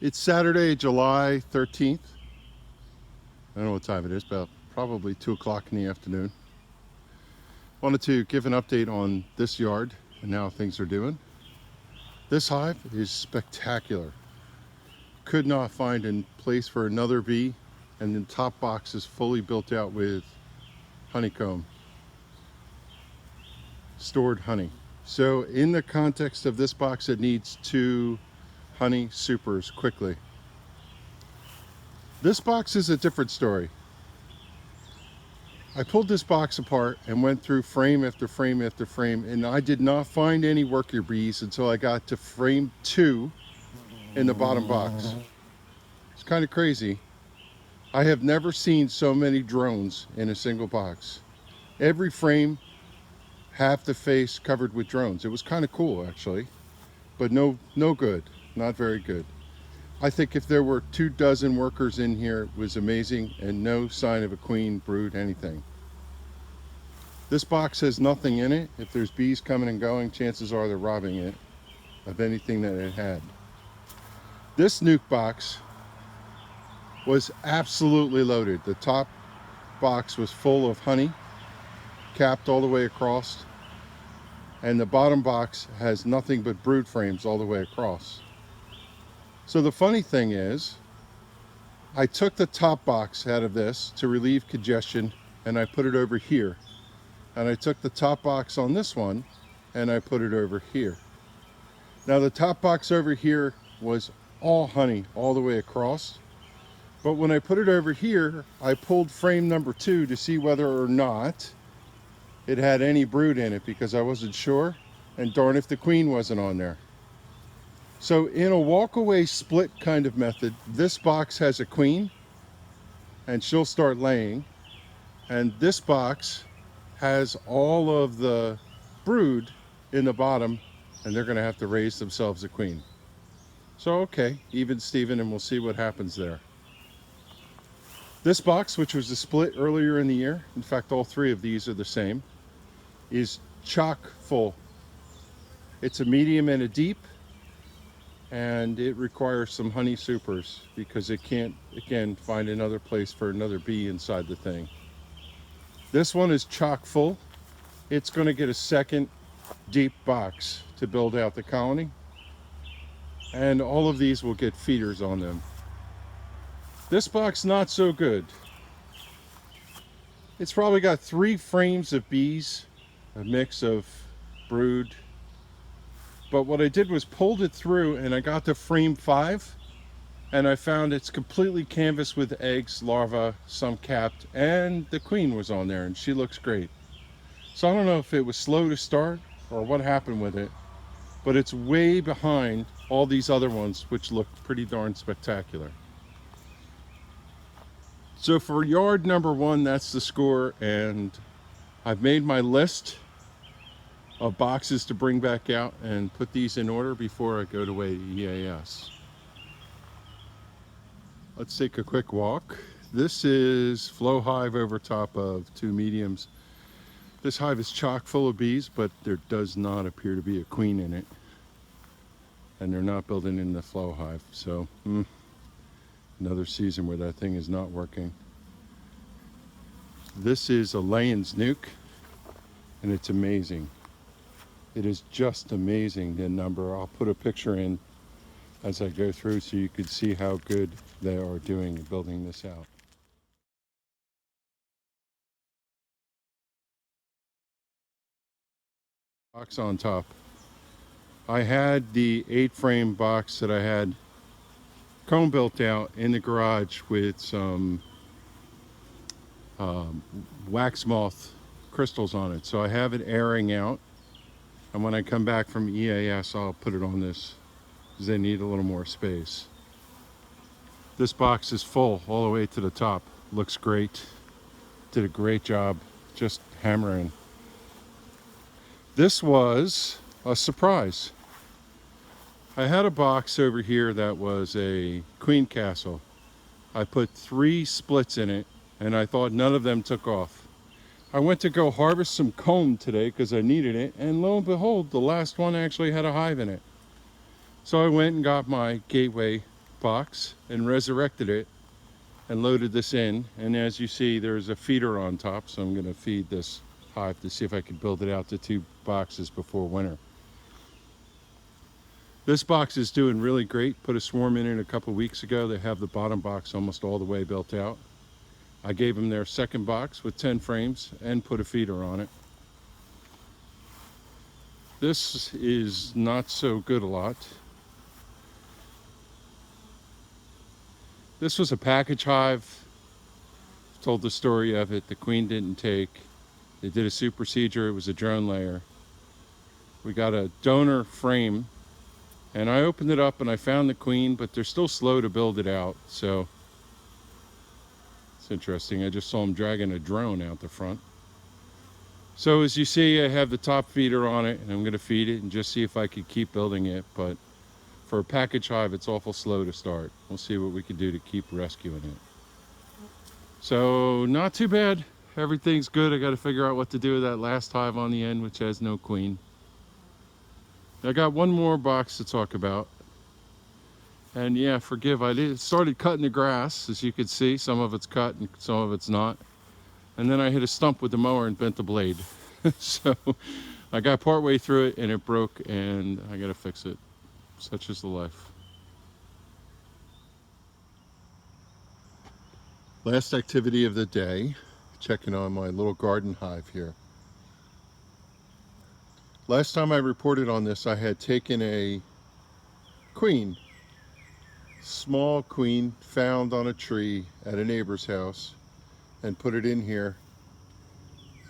It's Saturday, July 13th. I don't know what time it is, but probably 2 o'clock in the afternoon. Wanted to give an update on this yard and how things are doing. This hive is spectacular. Could not find a place for another bee, and the top box is fully built out with honeycomb, stored honey. So in the context of this box, it needs 2 honey supers quickly. This box is a different story. I pulled this box apart and went through frame after frame after frame, and I did not find any worker bees until I got to frame 2 in the bottom box. It's kind of crazy. I have never seen so many drones in a single box. Every frame, half the face covered with drones. It was kind of cool actually, but no good, not very good. I think if there were 24 workers in here, it was amazing, and no sign of a queen, brood, anything. This box has nothing in it. If there's bees coming and going, chances are they're robbing it of anything that it had. This nuke box was absolutely loaded. The top box was full of honey, capped all the way across, and the bottom box has nothing but brood frames all the way across. So the funny thing is, I took the top box out of this to relieve congestion, and I put it over here. And I took the top box on this one and I put it over here. Now the top box over here was all honey all the way across. But when I put it over here, I pulled frame number 2 to see whether or not it had any brood in it, because I wasn't sure. And darn if the queen wasn't on there. So in a walk-away split kind of method, this box has a queen and she'll start laying, and this box has all of the brood in the bottom, and they're going to have to raise themselves a queen. So okay, even Steven, and we'll see what happens there. This box, which was a split earlier in the year, in fact all 3 of these are the same, is chock full. It's a medium and a deep, and it requires some honey supers because it can't, again, find another place for another bee inside the thing. This one is chock full. It's going to get a second deep box to build out the colony, and all of these will get feeders on them. This box, not so good. It's probably got 3 frames of bees, a mix of brood. But what I did was pulled it through, and I got to frame 5, and I found it's completely canvas with eggs, larvae, some capped, and the queen was on there, and she looks great. So I don't know if it was slow to start or what happened with it, but it's way behind all these other ones, which look pretty darn spectacular. So for yard number 1, that's the score, and I've made my list of boxes to bring back out and put these in order before I go away to EAS. Let's take a quick walk. This is flow hive over top of 2 mediums. This hive is chock full of bees, but there does not appear to be a queen in it, and they're not building in the flow hive. So another season where that thing is not working. This is a Layens nuke, and it's amazing. It is just amazing, the number. I'll put a picture in as I go through so you can see how good they are doing in building this out. Box on top. I had the 8-frame box that I had comb built out in the garage with some wax moth crystals on it. So I have it airing out. And when I come back from EAS, I'll put it on this because they need a little more space. This box is full all the way to the top. Looks great. Did a great job just hammering. This was a surprise. I had a box over here that was a queen castle. I put 3 splits in it, and I thought none of them took off. I went to go harvest some comb today because I needed it, and lo and behold, the last one actually had a hive in it. So I went and got my gateway box and resurrected it and loaded this in. And as you see, there's a feeder on top, so I'm going to feed this hive to see if I can build it out to 2 boxes before winter. This box is doing really great. Put a swarm in it a couple weeks ago. They have the bottom box almost all the way built out. I gave them their second box with 10 frames and put a feeder on it. This is not so good a lot. This was a package hive. Told the story of it. The queen didn't take. They did a soup procedure. It was a drone layer. We got a donor frame, and I opened it up and I found the queen, but they're still slow to build it out. So it's interesting. I just saw them dragging a drone out the front. So as you see, I have the top feeder on it, and I'm going to feed it and just see if I could keep building it. But for a package hive, it's awful slow to start. We'll see what we can do to keep rescuing it. So not too bad. Everything's good. I got to figure out what to do with that last hive on the end, which has no queen. I got one more box to talk about. And yeah, forgive, I started cutting the grass. As you can see, some of it's cut and some of it's not. And then I hit a stump with the mower and bent the blade. So I got partway through it and it broke, and I got to fix it. Such is the life. Last activity of the day, checking on my little garden hive here. Last time I reported on this, I had taken a queen, small queen found on a tree at a neighbor's house, and put it in here.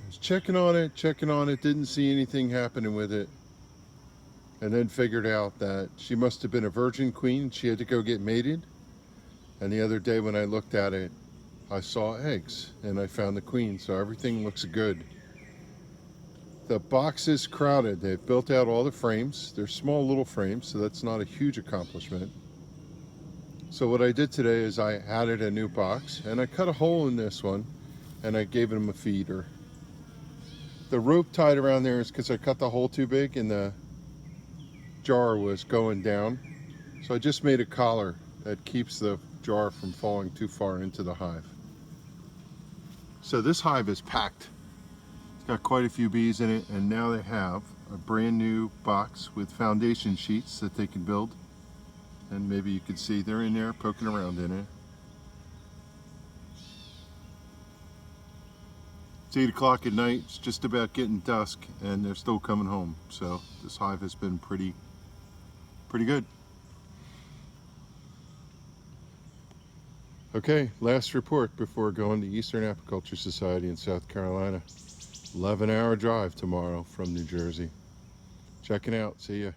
I was checking on it, didn't see anything happening with it, and then figured out that she must have been a virgin queen. She had to go get mated, and the other day when I looked at it, I saw eggs and I found the queen, so everything looks good. The box is crowded. They've built out all the frames. They're small little frames, so that's not a huge accomplishment. So what I did today is I added a new box, and I cut a hole in this one, and I gave them a feeder. The rope tied around there is because I cut the hole too big and the jar was going down. So I just made a collar that keeps the jar from falling too far into the hive. So this hive is packed. It's got quite a few bees in it, and now they have a brand new box with foundation sheets that they can build. And maybe you can see they're in there poking around in it. It's 8 o'clock at night. It's just about getting dusk, and they're still coming home. So this hive has been pretty good. Okay, last report before going to Eastern Apiculture Society in South Carolina. 11-hour drive tomorrow from New Jersey. Checking out. See ya.